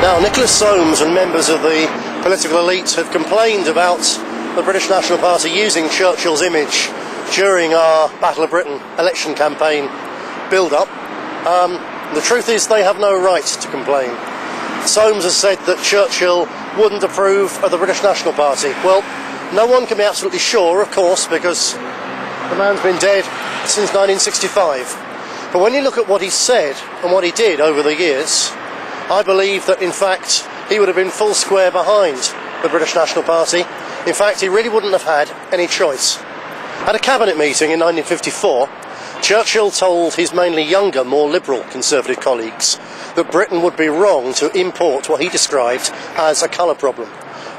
Now, Nicholas Soames and members of the political elite have complained about the British National Party using Churchill's image during our Battle of Britain election campaign build-up. The truth is they have no right to complain. Soames has said that Churchill wouldn't approve of the British National Party. Well, no one can be absolutely sure, of course, because the man's been dead since 1965. But when you look at what he said and what he did over the years, I believe that, in fact, he would have been full square behind the British National Party. In fact, he really wouldn't have had any choice. At a cabinet meeting in 1954, Churchill told his mainly younger, more liberal Conservative colleagues that Britain would be wrong to import what he described as a colour problem.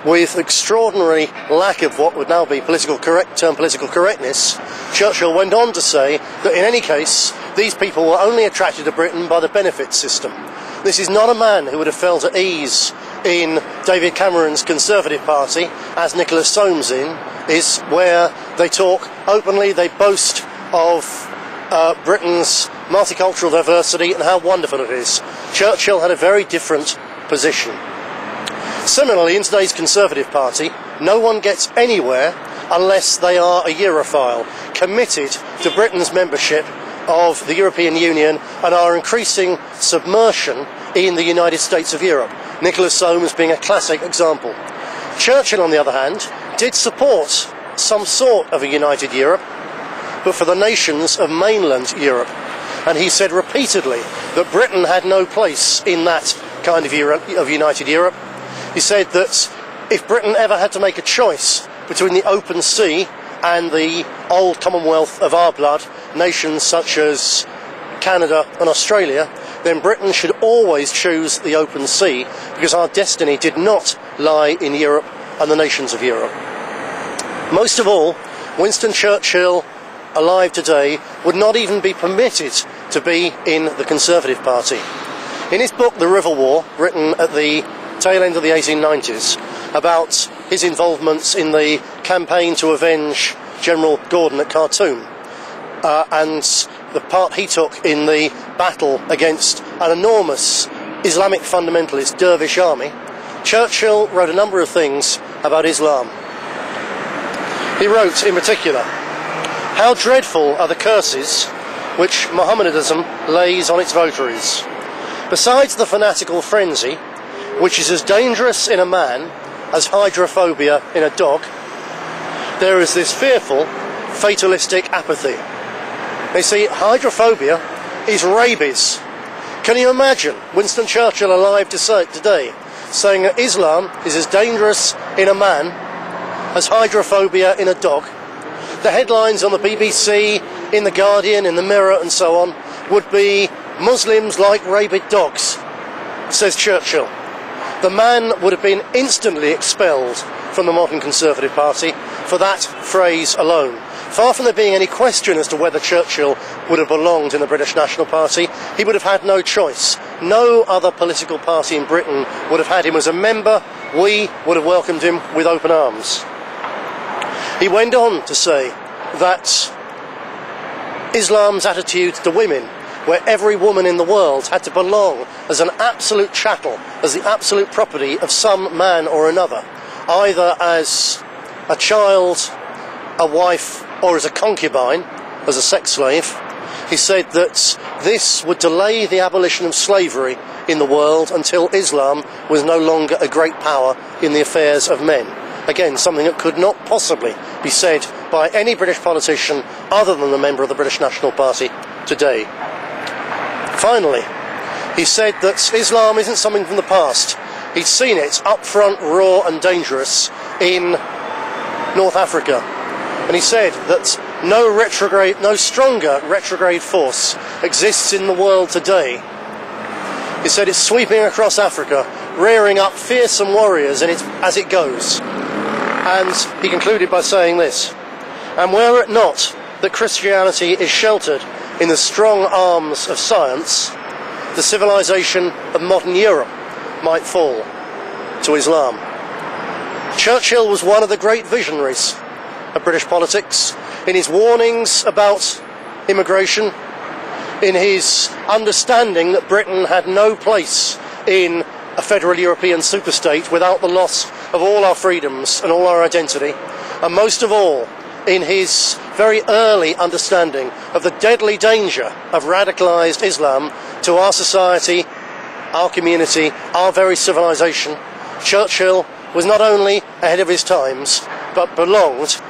With extraordinary lack of what would now be political correctness, Churchill went on to say that in any case, these people were only attracted to Britain by the benefit system. This is not a man who would have felt at ease in David Cameron's Conservative Party, as Nicholas Soames is, where they talk openly, they boast of Britain's multicultural diversity and how wonderful it is. Churchill had a very different position. Similarly, in today's Conservative Party, no one gets anywhere unless they are a Europhile, committed to Britain's membership of the European Union and our increasing submersion in the United States of Europe. Nicholas Soames being a classic example. Churchill, on the other hand, did support some sort of a united Europe, but for the nations of mainland Europe. And he said repeatedly that Britain had no place in that kind of united Europe. He said that if Britain ever had to make a choice between the open sea and the old Commonwealth of our blood, nations such as Canada and Australia, then Britain should always choose the open sea, because our destiny did not lie in Europe and the nations of Europe. Most of all, Winston Churchill, alive today, would not even be permitted to be in the Conservative Party. In his book The River War, written at the tail end of the 1890s, about his involvements in the campaign to avenge General Gordon at Khartoum, and the part he took in the battle against an enormous Islamic fundamentalist dervish army, Churchill wrote a number of things about Islam. He wrote, in particular, "How dreadful are the curses which Mohammedanism lays on its votaries. Besides the fanatical frenzy, which is as dangerous in a man as hydrophobia in a dog, there is this fearful, fatalistic apathy." You see, hydrophobia is rabies. Can you imagine Winston Churchill alive today saying that Islam is as dangerous in a man as hydrophobia in a dog? The headlines on the BBC, in The Guardian, in The Mirror and so on would be "Muslims like rabid dogs," says Churchill. The man would have been instantly expelled from the modern Conservative Party for that phrase alone. Far from there being any question as to whether Churchill would have belonged in the British National Party, he would have had no choice. No other political party in Britain would have had him as a member. We would have welcomed him with open arms. He went on to say that Islam's attitude to women, where every woman in the world had to belong as an absolute chattel, as the absolute property of some man or another, either as a child, a wife, or as a concubine, as a sex slave. He said that this would delay the abolition of slavery in the world until Islam was no longer a great power in the affairs of men. Again, something that could not possibly be said by any British politician other than a member of the British National Party today. Finally, he said that Islam isn't something from the past. He'd seen it up front, raw and dangerous in North Africa. And he said that no stronger retrograde force exists in the world today. He said it's sweeping across Africa, rearing up fearsome warriors as it goes. And he concluded by saying this: "And were it not that Christianity is sheltered in the strong arms of science, the civilization of modern Europe might fall to Islam." Churchill was one of the great visionaries of British politics, in his warnings about immigration, in his understanding that Britain had no place in a federal European superstate without the loss of all our freedoms and all our identity, and most of all in his very early understanding of the deadly danger of radicalised Islam to our society, our community, our very civilisation. Churchill was not only ahead of his times, but belonged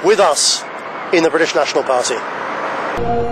with us in the British National Party.